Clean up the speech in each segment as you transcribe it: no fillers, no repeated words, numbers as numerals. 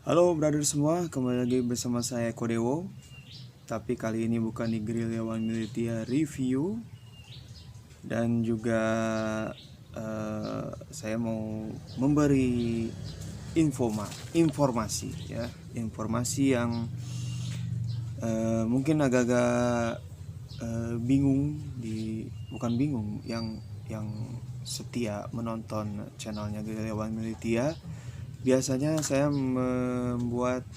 Halo brother semua, kembali lagi bersama saya Kodewo. Tapi kali ini bukan di Gerilya One Militia Review. Dan juga saya mau memberi informasi ya, informasi yang mungkin agak-agak bingung bukan bingung, yang setia menonton channelnya Gerilya One Militia. Biasanya saya membuat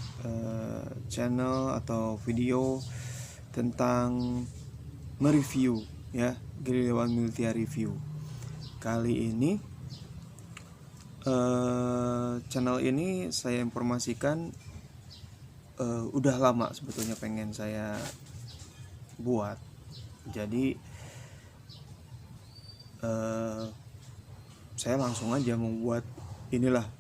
channel atau video tentang mereview ya, Gerilya One Militia Review. Kali ini channel ini saya informasikan udah lama sebetulnya pengen saya buat. Jadi saya langsung aja membuat inilah.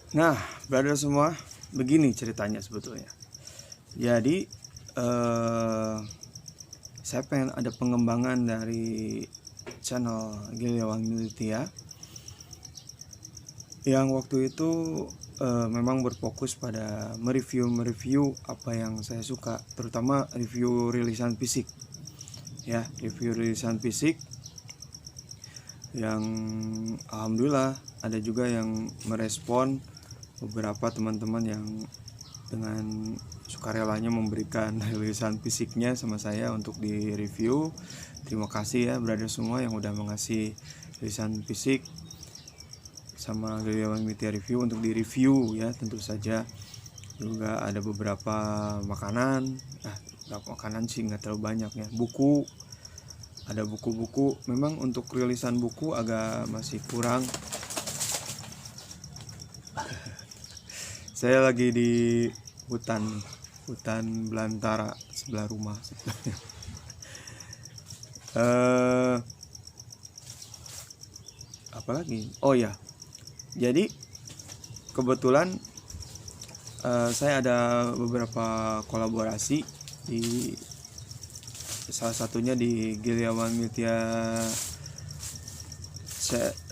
Nah, brother semua, begini ceritanya sebetulnya. Jadi saya pengen ada pengembangan dari channel Gerilya One Militia yang waktu itu memang berfokus pada mereview apa yang saya suka, terutama review rilisan fisik ya, review rilisan fisik yang alhamdulillah ada juga yang merespon, beberapa teman-teman yang dengan sukarelanya memberikan rilisan fisiknya sama saya untuk di review. Terima kasih ya brother semua yang udah mengasih rilisan fisik sama Gerilya One Militia Review untuk di review ya. Tentu saja juga ada beberapa makanan, makanan sih nggak terlalu banyak ya. Buku, ada buku-buku. Memang untuk rilisan buku agak masih kurang. Saya lagi di hutan belantara sebelah rumah. Apalagi? Oh ya, jadi kebetulan saya ada beberapa kolaborasi di salah satunya di Gerilya One Militia.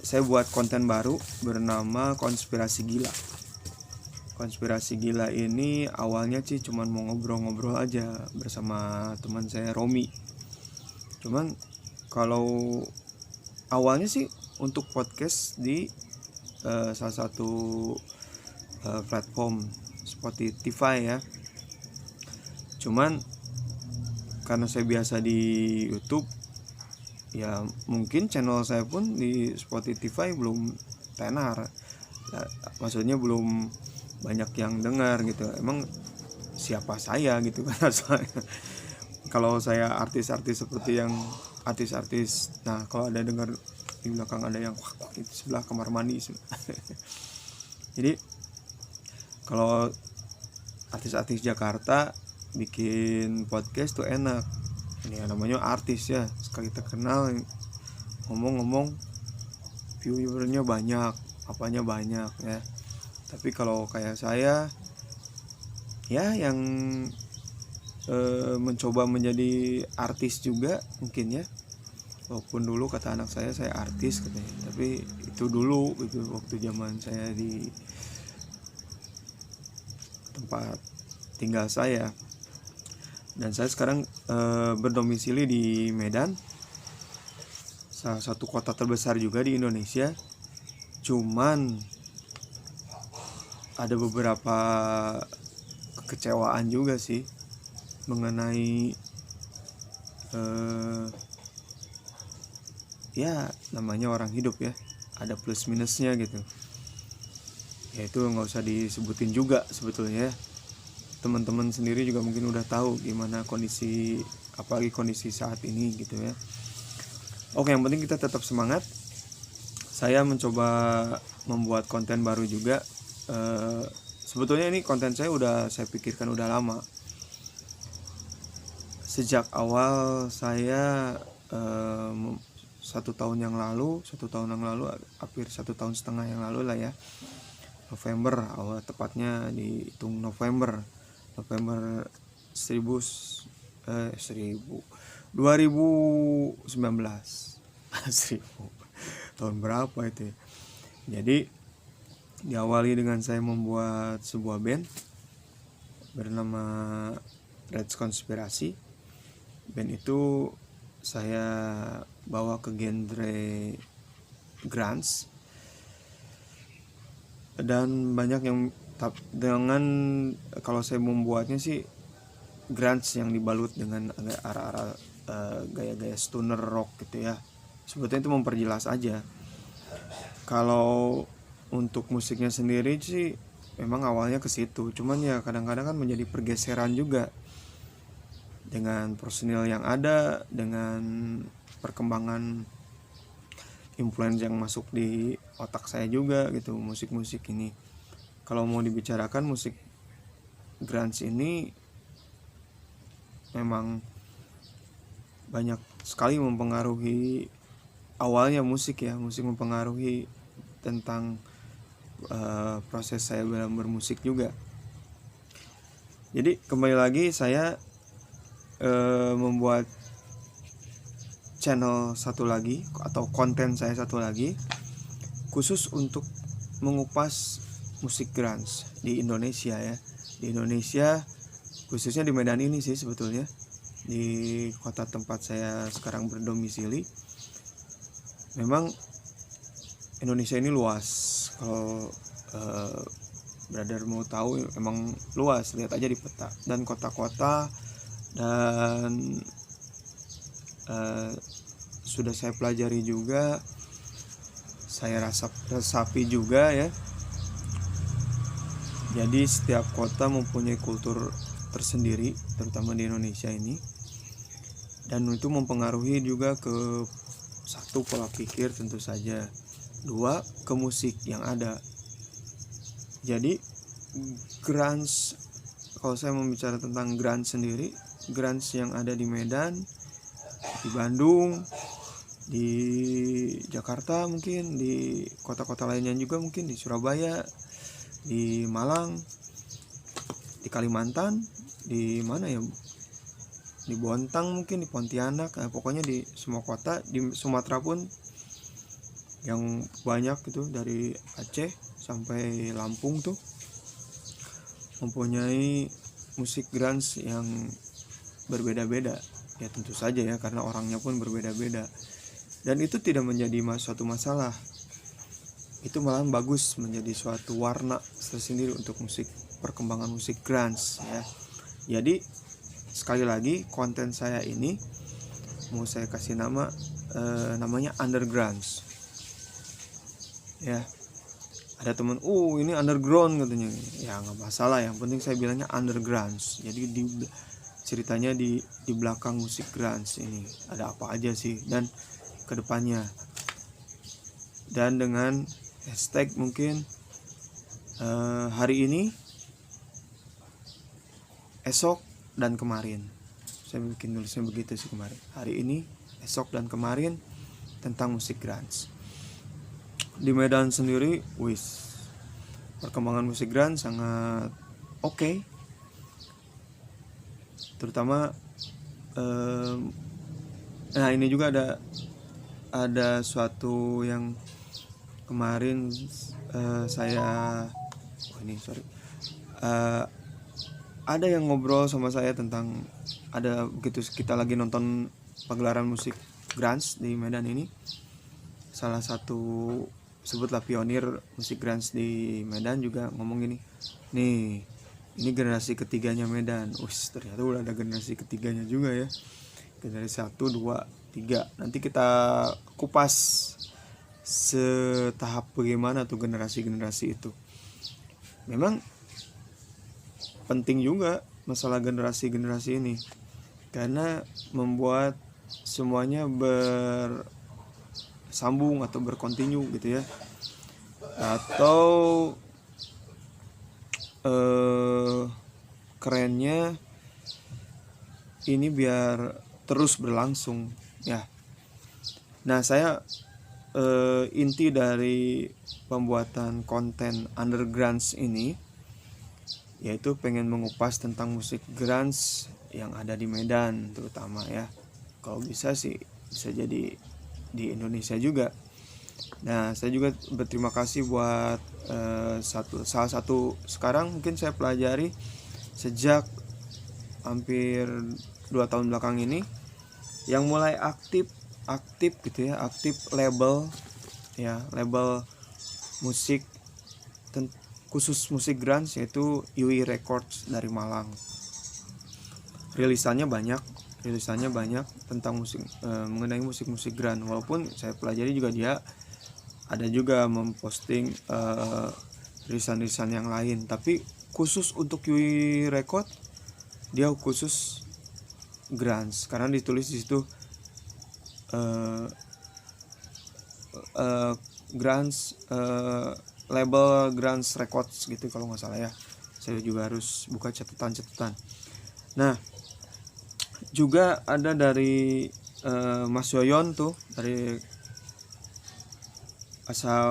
Saya buat konten baru bernama Konspirasi Gila. Konspirasi Gila ini awalnya sih cuman mau ngobrol-ngobrol aja bersama teman saya Romi. Cuman kalau awalnya sih untuk podcast di salah satu platform Spotify ya. Cuman karena saya biasa di YouTube ya, mungkin channel saya pun di Spotify belum tenar. Maksudnya belum banyak yang dengar gitu. Emang siapa saya gitu kan. Kalau saya artis-artis seperti yang artis-artis, nah kalau ada dengar di belakang ada yang itu sebelah kamar mandi. Jadi kalau artis-artis Jakarta bikin podcast tuh enak. Ini namanya artis ya, sekali terkenal ngomong-ngomong viewernya banyak, apanya banyak ya. Tapi kalau kayak saya ya yang mencoba menjadi artis juga mungkin ya, walaupun dulu kata anak saya artis katanya, tapi itu dulu itu waktu zaman saya di tempat tinggal saya. Dan saya sekarang berdomisili di Medan, salah satu kota terbesar juga di Indonesia. Cuman ada beberapa kekecewaan juga sih mengenai ya namanya orang hidup ya, ada plus minusnya gitu. Ya itu nggak usah disebutin juga sebetulnya. Teman-teman sendiri juga mungkin udah tahu gimana kondisi, apalagi kondisi saat ini gitu ya. Oke, yang penting kita tetap semangat. Saya mencoba membuat konten baru juga. Sebetulnya ini konten saya udah saya pikirkan udah lama. Sejak awal saya 1 tahun yang lalu, hampir 1,5 tahun yang lalu lah ya, November, awal tepatnya dihitung November 2019. 1000 tahun berapa itu ya? Jadi diawali dengan saya membuat sebuah band bernama Reds Konspirasi. Band itu saya bawa ke genre grunge, dan banyak yang dengan kalau saya membuatnya sih grunge yang dibalut dengan agak arah-arah gaya-gaya stoner rock gitu ya. Sebetulnya itu memperjelas aja. Kalau untuk musiknya sendiri sih memang awalnya ke situ, cuman ya kadang-kadang kan menjadi pergeseran juga dengan personil yang ada, dengan perkembangan influence yang masuk di otak saya juga gitu, musik-musik ini. Kalau mau dibicarakan musik grunge ini memang banyak sekali mempengaruhi awalnya musik mempengaruhi tentang proses saya dalam bermusik juga. Jadi kembali lagi saya membuat channel satu lagi atau konten saya satu lagi khusus untuk mengupas musik grunge di Indonesia ya. Di Indonesia, khususnya di Medan ini sih sebetulnya, di kota tempat saya sekarang berdomisili. Memang Indonesia ini luas. Kalau brother mau tahu, emang luas, lihat aja di peta. Dan kota-kota, dan sudah saya pelajari juga, saya resapi juga ya. Jadi setiap kota mempunyai kultur tersendiri, terutama di Indonesia ini, dan itu mempengaruhi juga ke satu, pola pikir tentu saja, dua, ke musik yang ada. Jadi grunge, kalau saya membicara tentang grunge sendiri, grunge yang ada di Medan, di Bandung, di Jakarta, mungkin di kota-kota lainnya juga, mungkin di Surabaya, di Malang, di Kalimantan, di mana ya, di Bontang, mungkin di Pontianak, pokoknya di semua kota. Di Sumatera pun yang banyak itu, dari Aceh sampai Lampung tuh mempunyai musik grunge yang berbeda-beda ya, tentu saja ya, karena orangnya pun berbeda-beda, dan itu tidak menjadi suatu masalah. Itu malah bagus, menjadi suatu warna tersendiri untuk musik, perkembangan musik grunge ya. Jadi sekali lagi, konten saya ini mau saya kasih nama, namanya underground ya. Ada teman, ini underground katanya, ya nggak masalah, yang penting saya bilangnya underground. Jadi ceritanya di belakang musik grunge ini ada apa aja sih, dan kedepannya, dan dengan hashtag mungkin hari ini, esok, dan kemarin. Saya bikin nulisnya begitu sih kemarin, hari ini, esok, dan kemarin, tentang musik grunge. Di Medan sendiri, perkembangan musik grunge sangat oke. Terutama nah ini juga ada suatu yang kemarin ada yang ngobrol sama saya tentang, ada begitu kita lagi nonton pagelaran musik grunge di Medan ini, salah satu sebutlah pionir musik grunge di Medan juga ngomong gini, nih ini generasi ketiganya Medan. Ternyata udah ada generasi ketiganya juga ya, generasi 1, 2, 3. Nanti kita kupas setahap bagaimana tuh generasi-generasi itu. Memang penting juga masalah generasi-generasi ini, karena membuat semuanya bersambung atau berkontinu gitu ya, atau kerennya ini biar terus berlangsung ya. Nah, saya inti dari pembuatan konten underground ini yaitu pengen mengupas tentang musik grunge yang ada di Medan terutama ya. Kalau bisa sih bisa jadi di Indonesia juga. Nah, saya juga berterima kasih buat salah satu sekarang mungkin saya pelajari sejak hampir 2 tahun belakang ini yang mulai aktif gitu ya, aktif label ya, label musik khusus musik grunge yaitu UI Records dari Malang. Rilisannya banyak tentang musik mengenai musik-musik grunge. Walaupun saya pelajari juga dia ada juga memposting rilisan-rilisan yang lain, tapi khusus untuk UI Record dia khusus grunge karena ditulis di situ grunge label grunge records gitu kalau nggak salah ya. Saya juga harus buka catatan. Nah, juga ada dari Mas Yoyon tuh, dari asal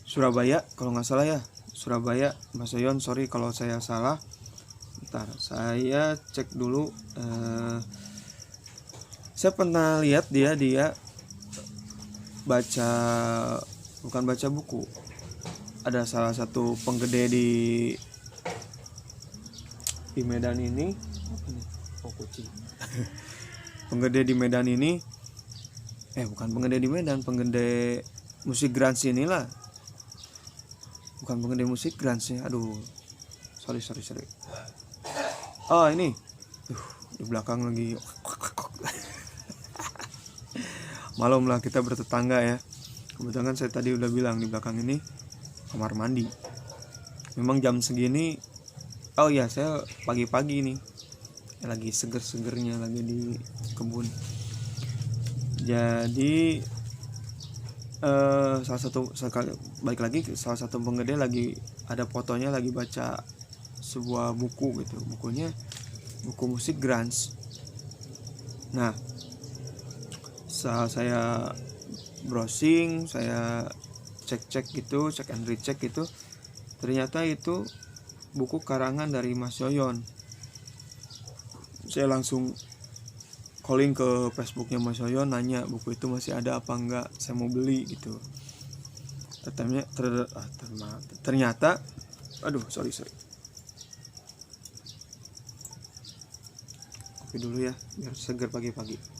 Surabaya kalau nggak salah ya, Surabaya. Mas Yoyon, sorry kalau saya salah. Bentar, saya cek dulu. Saya pernah lihat dia bukan baca buku. Ada salah satu penggede di Medan ini. Kucing. Penggede di Medan ini. Bukan penggede di Medan, penggede musik grunge inilah. Bukan penggede musik grunge ya. Aduh. Sorry. Oh, ini. Di belakang lagi. Malum lah, kita bertetangga ya. Kebetulan saya tadi udah bilang di belakang ini kamar mandi. Memang jam segini, oh ya saya pagi-pagi nih lagi seger-segernya lagi di kebun. Jadi balik lagi salah satu penggede lagi ada fotonya lagi baca sebuah buku gitu. Bukunya buku musik grunge. Nah, saat saya browsing, saya cek gitu, cek and recheck gitu, ternyata itu buku karangan dari Mas Yoyon. Saya langsung calling ke Facebooknya Mas Yoyon, nanya buku itu masih ada apa enggak, saya mau beli gitu. Ternyata aduh sorry kopi dulu ya biar segar pagi-pagi.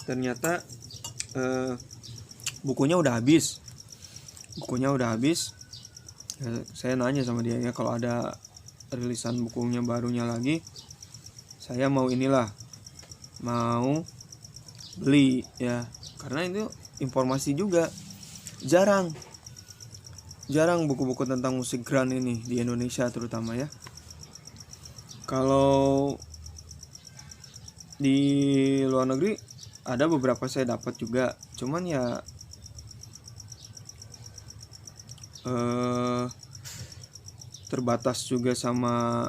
Ternyata bukunya udah habis. Saya nanya sama dia ya, kalau ada rilisan bukunya barunya lagi, saya mau beli ya, karena itu informasi juga jarang buku-buku tentang musik grunge ini di Indonesia terutama ya. Kalau di luar negeri ada beberapa saya dapat juga, cuman ya terbatas juga sama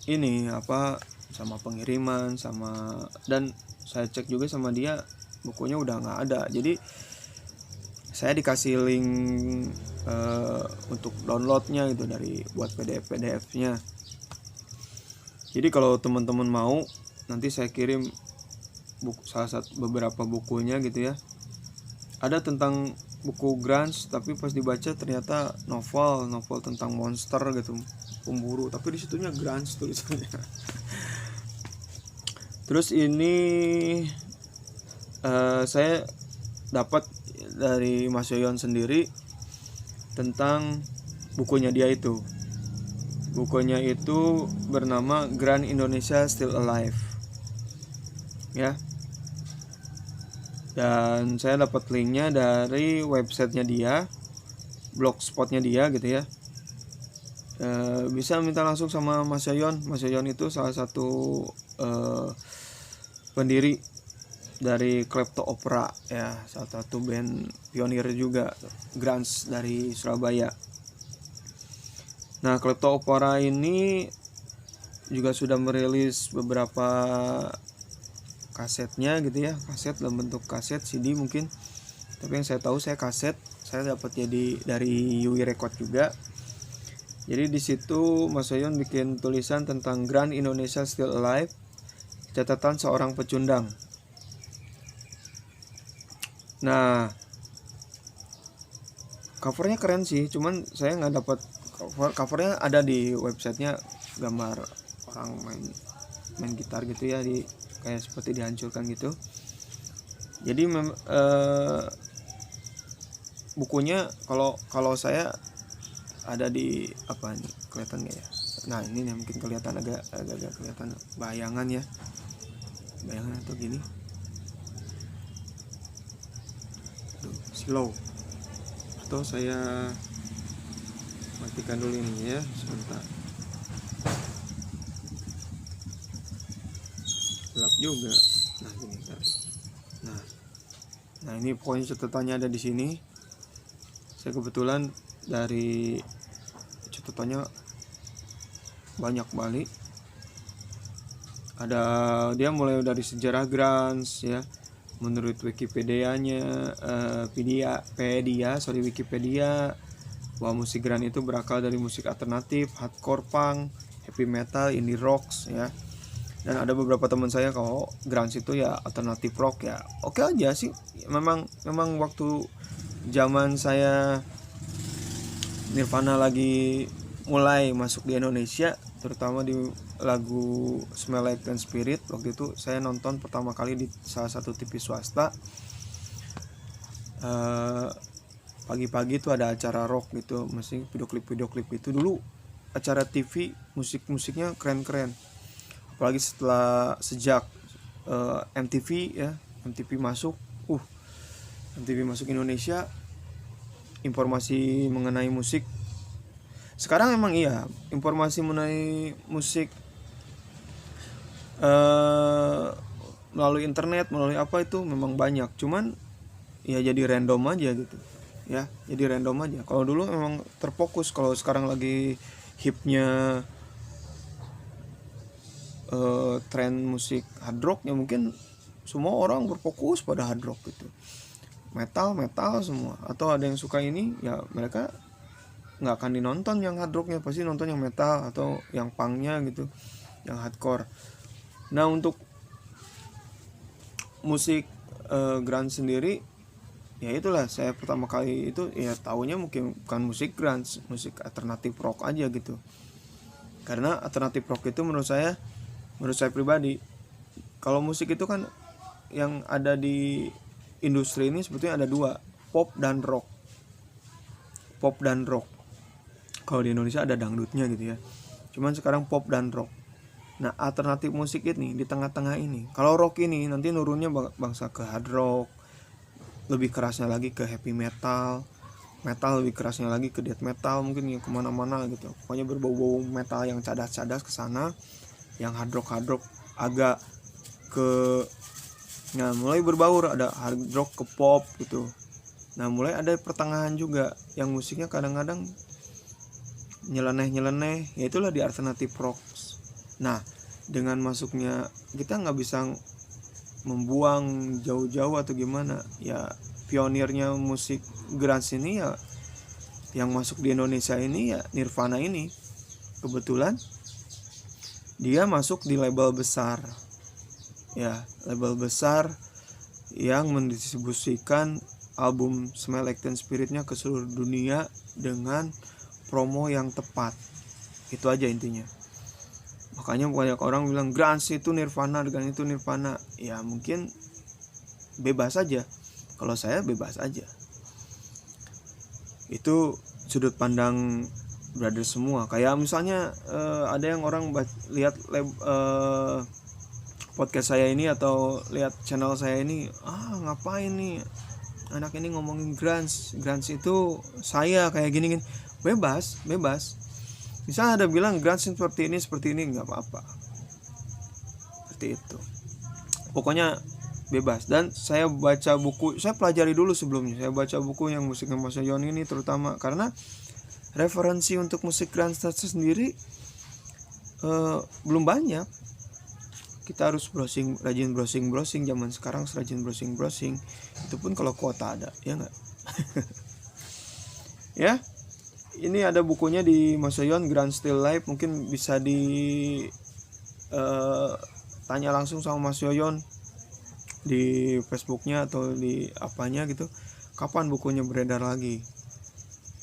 ini sama pengiriman dan saya cek juga sama dia bukunya udah nggak ada. Jadi saya dikasih link untuk downloadnya gitu buat PDF-nya. Jadi kalau teman-teman mau, nanti saya kirim beberapa bukunya gitu ya. Ada tentang buku grunge, tapi pas dibaca ternyata novel tentang monster gitu, pemburu, tapi disitunya grunge tulisannya. Terus ini saya dapat dari Mas Yoyon sendiri tentang bukunya dia itu. Bukunya itu bernama Grunge Indonesia Still Alive ya. Dan saya dapat linknya dari websitenya dia, blogspotnya dia gitu ya. Bisa minta langsung sama Mas Yoyon. Mas Yoyon itu salah satu pendiri dari Klepto Opera ya, salah satu band pionir juga grunge dari Surabaya. Nah, Klepto Opera ini juga sudah merilis beberapa kasetnya gitu ya, kaset dalam bentuk kaset CD mungkin, tapi yang saya tahu saya kaset, saya dapat jadi dari Yui Record juga. Jadi di situ Mas Soyon bikin tulisan tentang Grand Indonesia Still Alive, catatan seorang pecundang. Nah, covernya keren sih, cuman saya nggak dapat covernya. Ada di websitenya gambar orang main gitar gitu ya, di kayak seperti dihancurkan gitu. Jadi bukunya kalau saya ada di apa nih, kelihatan nggak ya? Nah ini nih, mungkin kelihatan agak kelihatan bayangan ya, bayangan atau gini. Slow. Atau saya matikan dulu ini ya sebentar. Gelap juga. Nah gini ntar. Nah ini pokoknya catatannya ada di sini. Saya kebetulan dari catatannya banyak balik. Ada dia mulai dari sejarah grunge ya. Menurut Wikipedia, bahwa musik grunge itu berakar dari musik alternatif, hardcore punk, heavy metal, indie rocks ya. Dan ada beberapa teman saya kalau grunge itu ya alternatif rock ya. Oke aja sih. Memang waktu zaman saya Nirvana lagi mulai masuk di Indonesia, terutama di lagu Smell Like Teen Spirit, waktu itu saya nonton pertama kali di salah satu TV swasta. Pagi-pagi itu ada acara rock gitu, mesti video klip itu. Dulu acara TV musiknya keren-keren, apalagi sejak MTV ya, MTV masuk Indonesia, informasi mengenai musik. Sekarang emang iya, informasi mengenai musik melalui internet, melalui apa itu memang banyak. Cuman ya jadi random aja gitu. Ya, jadi random aja. Kalau dulu memang terfokus. Kalau sekarang lagi hipnya tren musik hard rock, ya mungkin semua orang berfokus pada hard rock gitu. Metal semua. Atau ada yang suka ini, ya mereka nggak akan dinonton yang hard rocknya, pasti nonton yang metal atau yang punknya gitu, yang hardcore. Nah untuk musik grunge sendiri, ya itulah saya pertama kali itu ya taunya mungkin bukan musik grunge, musik alternatif rock aja gitu. Karena alternatif rock itu menurut saya pribadi, kalau musik itu kan yang ada di industri ini sebetulnya ada dua, pop dan rock. Kalau di Indonesia ada dangdutnya gitu ya. Cuman sekarang pop dan rock. Nah, alternatif musik ini di tengah-tengah ini. Kalau rock ini nanti nurunnya bangsa ke hard rock, lebih kerasnya lagi ke heavy metal, lebih kerasnya lagi ke death metal, mungkin yang kemana-mana gitu. Pokoknya berbau-bau metal yang cadas-cadas ke sana. Yang hard rock agak ke, nah mulai berbaur, ada hard rock ke pop gitu. Nah mulai ada pertengahan juga yang musiknya kadang-kadang nyeleneh, ya itulah di alternative rock. Nah dengan masuknya, kita nggak bisa membuang jauh-jauh atau gimana ya, pionirnya musik grunge ini ya yang masuk di Indonesia ini ya Nirvana ini. Kebetulan dia masuk di label besar ya, label besar yang mendistribusikan album Smell Like Teen Spirit-nya ke seluruh dunia dengan promo yang tepat. Itu aja intinya. Makanya banyak orang bilang grunge itu Nirvana, dengan itu Nirvana. Ya mungkin bebas aja. Kalau saya bebas aja. Itu sudut pandang brother semua. Kayak misalnya ada yang orang lihat podcast saya ini atau lihat channel saya ini, ngapain nih anak ini ngomongin grunge itu saya kayak gini. Bebas. Misalnya ada bilang grunge seperti ini, nggak apa-apa. Seperti itu. Pokoknya bebas. Dan saya baca buku, saya pelajari dulu sebelumnya. Saya baca buku yang musiknya Mas Soyon ini terutama karena referensi untuk musik grunge sendiri belum banyak. Kita harus rajin browsing zaman sekarang, rajin browsing itu pun kalau kuota ada, ya nggak? Ya, ini ada bukunya di Mas Yoyon, Grand Still Life. Mungkin bisa tanya langsung sama Mas Yoyon di Facebooknya atau di apanya gitu, kapan bukunya beredar lagi.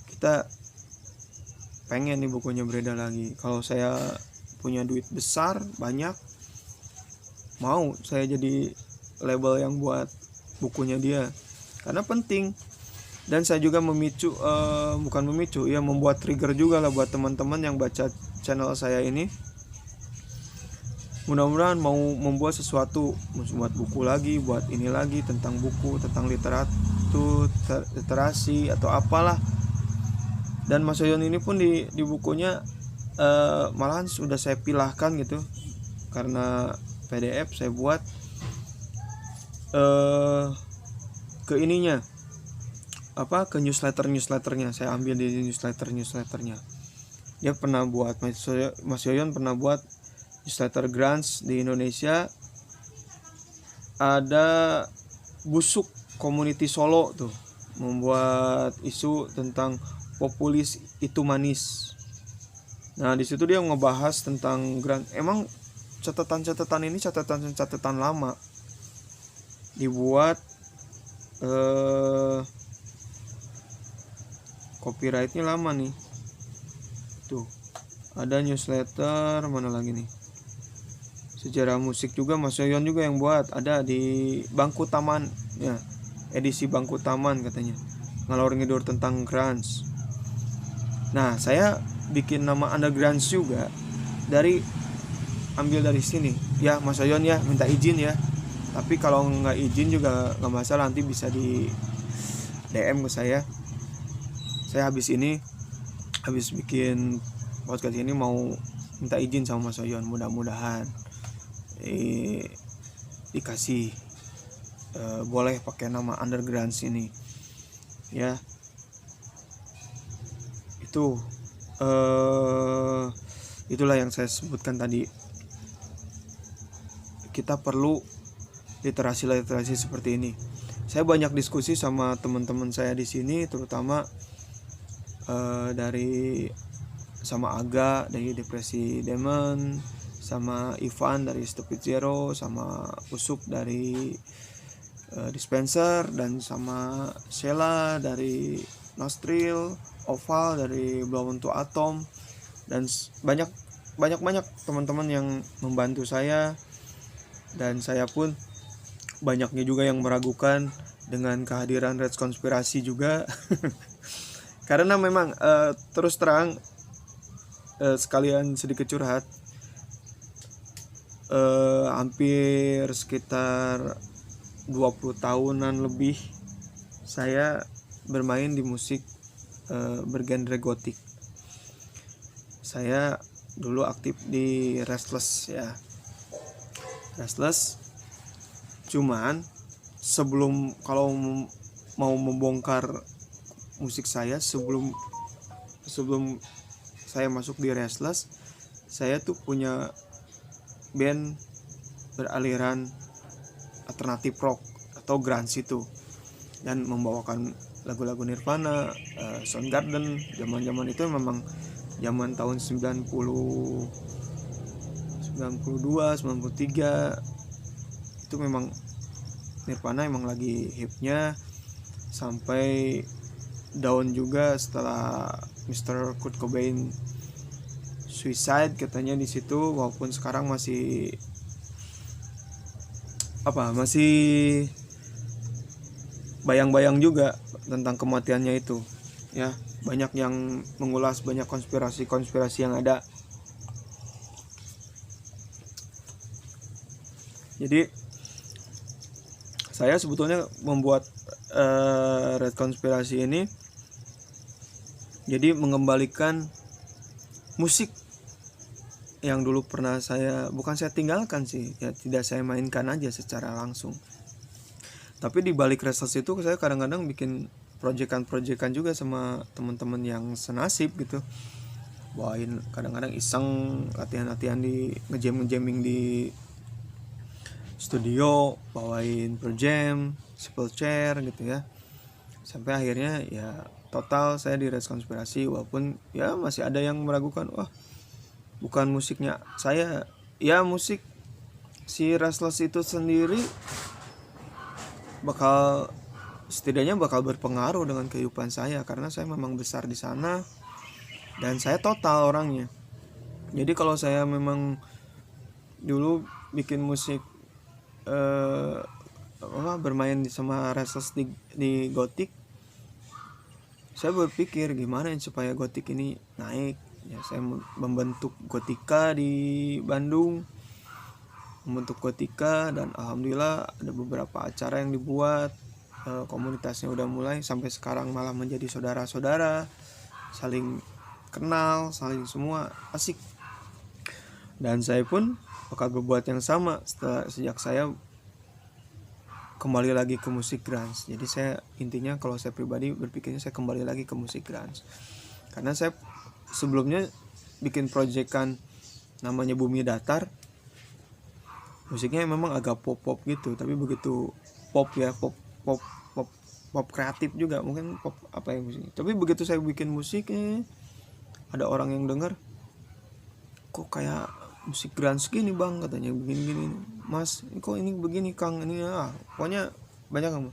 Kita pengen nih bukunya beredar lagi. Kalau saya punya duit besar banyak, mau saya jadi label yang buat bukunya dia, karena penting. Dan saya juga membuat trigger juga lah buat teman-teman yang baca channel saya ini. Mudah-mudahan mau membuat sesuatu, membuat buku lagi, buat ini lagi, tentang buku, tentang literasi atau apalah. Dan Mas Yoyon ini pun di bukunya malahan sudah saya pilahkan gitu, karena PDF saya buat ke ininya, ke newsletternya. Saya ambil di newsletternya. Dia pernah buat, Mas Yoyon pernah buat newsletter Grants di Indonesia. Ada Busuk Community Solo tuh, membuat isu tentang populis itu manis. Nah, di situ dia ngebahas tentang grant. Emang catatan ini catatan lama, dibuat copyrightnya lama nih. Tuh ada newsletter mana lagi nih, sejarah musik juga Mas Yoyon juga yang buat, ada di Bangku Taman ya, edisi Bangku Taman katanya, ngalor ngidur tentang grunge. Nah, saya bikin nama underground juga ambil dari sini ya Mas Yoyon ya, minta izin ya. Tapi kalau nggak izin juga nggak masalah, nanti bisa di DM ke saya. Saya habis bikin podcast ini mau minta izin sama Mas Yoyon, mudah-mudahan dikasih boleh pakai nama underground sini ya. Itulah yang saya sebutkan tadi. Kita perlu literasi seperti ini. Saya banyak diskusi sama teman-teman saya di sini, terutama sama Aga dari Depresi Demon, sama Ivan dari Stupid Zero, sama Usuk dari Dispenser, dan sama Sheila dari Nostril, Oval dari Blown to Atom, dan banyak teman-teman yang membantu saya. Dan saya pun banyaknya juga yang meragukan dengan kehadiran Red Konspirasi juga. Karena memang terus terang, sekalian sedikit curhat, hampir sekitar 20 tahunan lebih saya bermain di musik bergenre gotik. Saya dulu aktif di Restless ya. Restless. Cuman sebelum, kalau mau membongkar musik saya, sebelum saya masuk di Restless, saya tuh punya band beraliran alternatif rock atau grunge itu, dan membawakan lagu-lagu Nirvana, Soundgarden. Zaman-zaman itu memang zaman tahun 92, 93 itu memang Nirvana emang lagi hipnya, sampai down juga setelah Mr. Kurt Cobain suicide katanya di situ. Walaupun sekarang masih bayang-bayang juga tentang kematiannya itu ya. Banyak yang mengulas, banyak konspirasi yang ada. Jadi saya sebetulnya membuat Red Konspirasi ini jadi mengembalikan musik yang dulu pernah bukan saya tinggalkan sih ya, tidak saya mainkan aja secara langsung. Tapi di balik Restless itu saya kadang-kadang bikin proyekan juga sama teman-teman yang senasib gitu. bawain, kadang-kadang iseng latihan di ngejamming di studio, bawain per jam, simple chair gitu ya. Sampai akhirnya ya total saya di Res Konspirasi, walaupun ya masih ada yang meragukan, wah bukan musiknya saya. Ya musik si Restless itu sendiri setidaknya bakal berpengaruh dengan kehidupan saya, karena saya memang besar di sana dan saya total orangnya. Jadi kalau saya memang dulu bikin musik bermain sama Restless di Gothic, saya berpikir gimana supaya Gothic ini naik. Ya, saya membentuk Gotika di Bandung, membentuk Gotika, dan alhamdulillah ada beberapa acara yang dibuat, komunitasnya udah mulai sampai sekarang malah menjadi saudara-saudara, saling kenal, saling semua asik. Dan saya pun bakal berbuat yang sama sejak saya kembali lagi ke musik grunge. Jadi saya intinya kalau saya pribadi berpikirnya saya kembali lagi ke musik grunge, karena saya sebelumnya bikin proyekan namanya Bumi Datar, musiknya memang agak pop gitu, tapi begitu pop kreatif juga, mungkin pop apa ya musiknya. Tapi begitu saya bikin musiknya, ada orang yang dengar, kok kayak musik grunge gini bang, katanya begini mas, kok ini begini kang, ini pokoknya banyak kamu.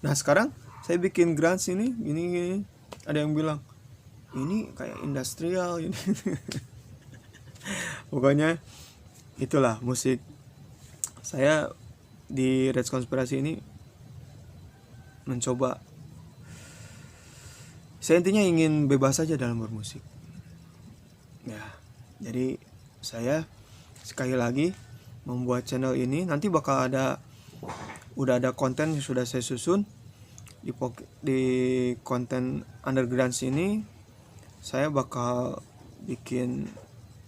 Nah sekarang saya bikin grunge ini gini, ada yang bilang ini kayak industrial ini. Pokoknya itulah musik saya di Red Konspirasi ini, mencoba, saya intinya ingin bebas saja dalam bermusik ya. Jadi saya sekali lagi membuat channel ini, nanti bakal udah ada konten yang sudah saya susun di konten underground ini. Saya bakal bikin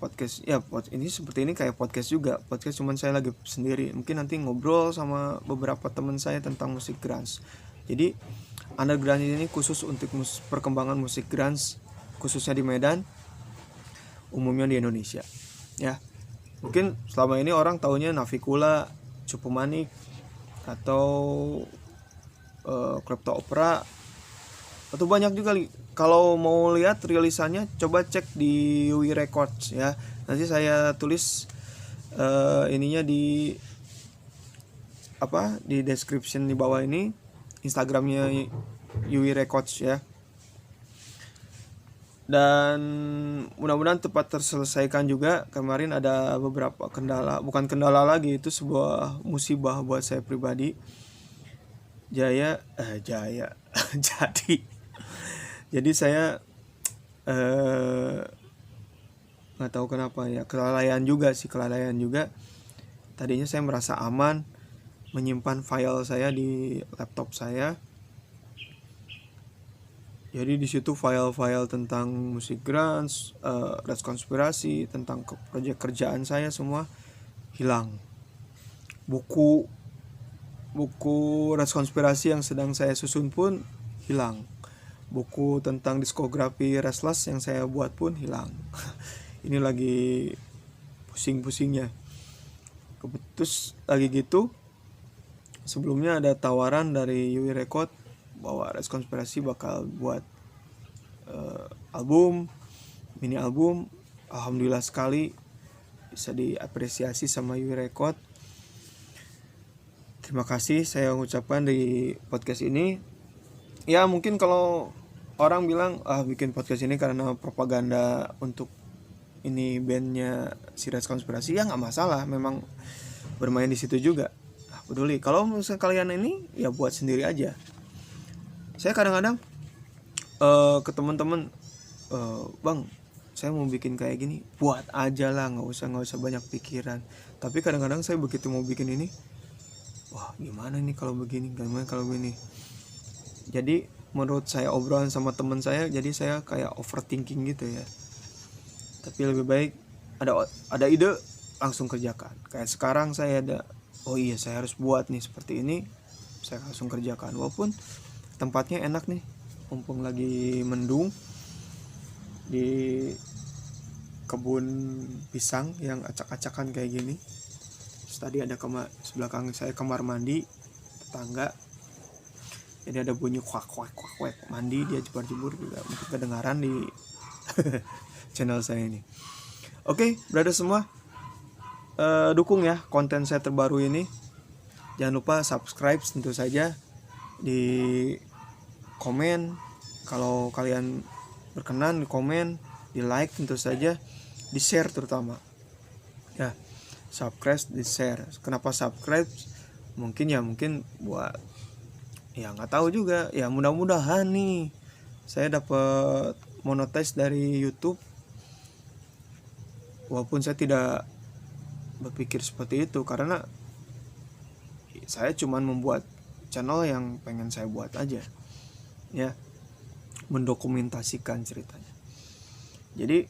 podcast ya, ini seperti ini kayak podcast juga, podcast cuman saya lagi sendiri, mungkin nanti ngobrol sama beberapa teman saya tentang musik grunge. Jadi underground ini khusus untuk perkembangan musik grunge, khususnya di Medan, umumnya di Indonesia ya. Mungkin selama ini orang taunya Navikula, Cupu Manik, atau Klepto Opera, atau banyak juga. Kalau mau lihat rilisannya coba cek di Yui Records ya. Nanti saya tulis ininya di description di bawah ini, Instagramnya Yui Records ya. Dan mudah-mudahan tepat terselesaikan juga. Kemarin ada beberapa bukan kendala lagi, itu sebuah musibah buat saya pribadi. jadi saya nggak tahu kenapa ya, kelalaian juga. Tadinya saya merasa aman menyimpan file saya di laptop saya. Jadi di situ file-file tentang musik grunge, Red Konspirasi, tentang proyek kerjaan saya semua hilang. Buku Red Konspirasi yang sedang saya susun pun hilang. Buku tentang diskografi Restless yang saya buat pun hilang. Ini lagi pusing-pusingnya. Terus lagi gitu, sebelumnya ada tawaran dari Yui Record bahwa Red Konspirasi bakal buat mini album. Alhamdulillah sekali bisa diapresiasi sama Yui Record. Terima kasih saya ucapkan di podcast ini. Ya mungkin kalau orang bilang bikin podcast ini karena propaganda untuk ini bandnya si Red Konspirasi, ya nggak masalah, memang bermain di situ juga. Peduli. Kalau misalnya kalian ini ya buat sendiri aja. Saya kadang-kadang ke teman-teman, bang, saya mau bikin kayak gini, buat aja lah, nggak usah banyak pikiran. Tapi kadang-kadang saya begitu mau bikin ini, wah gimana nih kalau begini, gimana kalau begini. Jadi menurut saya obrolan sama teman saya, jadi saya kayak overthinking gitu ya. Tapi lebih baik ada ide langsung kerjakan. Kayak sekarang saya ada, oh iya saya harus buat nih seperti ini, saya langsung kerjakan. Walaupun tempatnya enak nih, mumpung lagi mendung, di kebun pisang yang acak-acakan kayak gini. Terus tadi ada belakang saya kamar mandi tetangga, jadi ada bunyi kuak kuak kuak kuak mandi, dia jebur-jebur juga mungkin kedengaran di channel saya ini. Oke, brother semua, dukung ya konten saya terbaru ini. Jangan lupa subscribe tentu saja, di komen kalau kalian berkenan, di komen, di like tentu saja, di share terutama ya. Subscribe, di share. Kenapa subscribe? Mungkin buat ya nggak tahu juga ya, mudah-mudahan nih saya dapat monetize dari YouTube, walaupun saya tidak berpikir seperti itu karena saya cuman membuat channel yang pengen saya buat aja ya, mendokumentasikan ceritanya. Jadi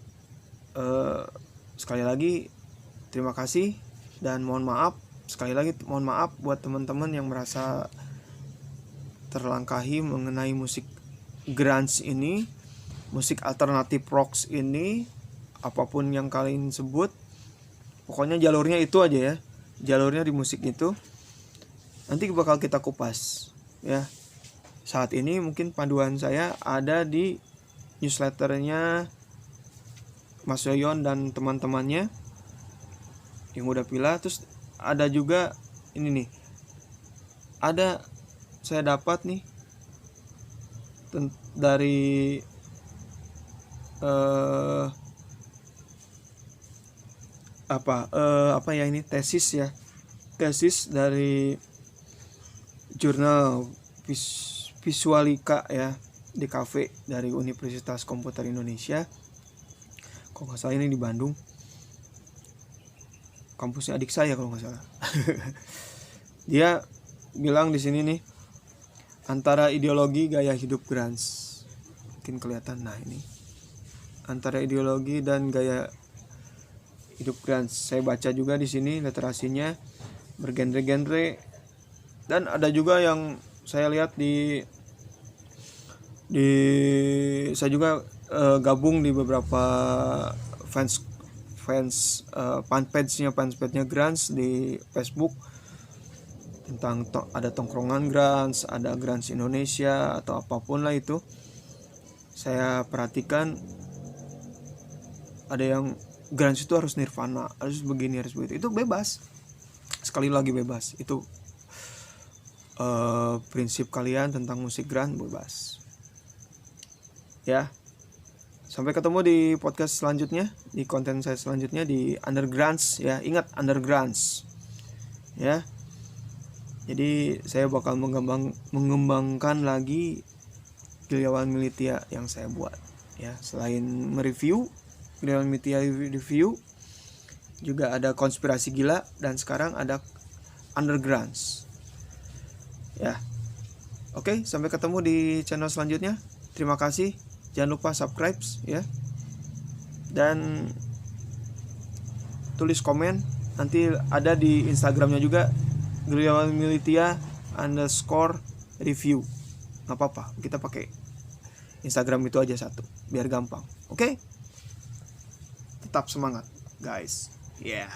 sekali lagi terima kasih dan mohon maaf buat teman-teman yang merasa terlangkahi mengenai musik grunge ini, musik alternatif rock ini, apapun yang kalian sebut, pokoknya jalurnya itu aja ya, jalurnya di musik itu. Nanti bakal kita kupas ya. Saat ini mungkin panduan saya ada di newsletternya Mas Yoyon dan teman-temannya yang udah pilih. Terus ada juga ini nih, ada saya dapat nih dari apa ya, ini tesis dari jurnal Visualika ya, di kafe dari Universitas Komputer Indonesia. Kok nggak salah ini di Bandung, kampusnya adik saya kalau nggak salah. Dia bilang di sini nih, antara ideologi gaya hidup grunge, mungkin kelihatan. Nah ini antara ideologi dan gaya hidup grunge. Saya baca juga di sini literasinya bergenre-genre, dan ada juga yang saya lihat saya juga gabung di beberapa fans fanpage-nya grunge di Facebook, tentang ada tongkrongan grunge, ada grunge Indonesia atau apapun lah itu. Saya perhatikan ada yang grunge itu harus Nirvana, harus begini, harus begitu. Itu bebas, sekali lagi bebas. Itu prinsip kalian tentang musik grunge, bebas ya. Sampai ketemu di podcast selanjutnya, di konten saya selanjutnya di Undergrunge ya. Ingat, Undergrunge ya. Jadi saya bakal mengembangkan lagi Giliawan Militia yang saya buat ya. Selain mereview Giliawan Militia review, juga ada konspirasi gila, dan sekarang ada Undergrunge ya. Oke, sampai ketemu di channel selanjutnya. Terima kasih. Jangan lupa subscribe ya, dan tulis komen. Nanti ada di Instagramnya juga, Giliawan Militia _review. Gak apa-apa, kita pakai Instagram itu aja satu, biar gampang. Oke? Tetap semangat guys. Yeah.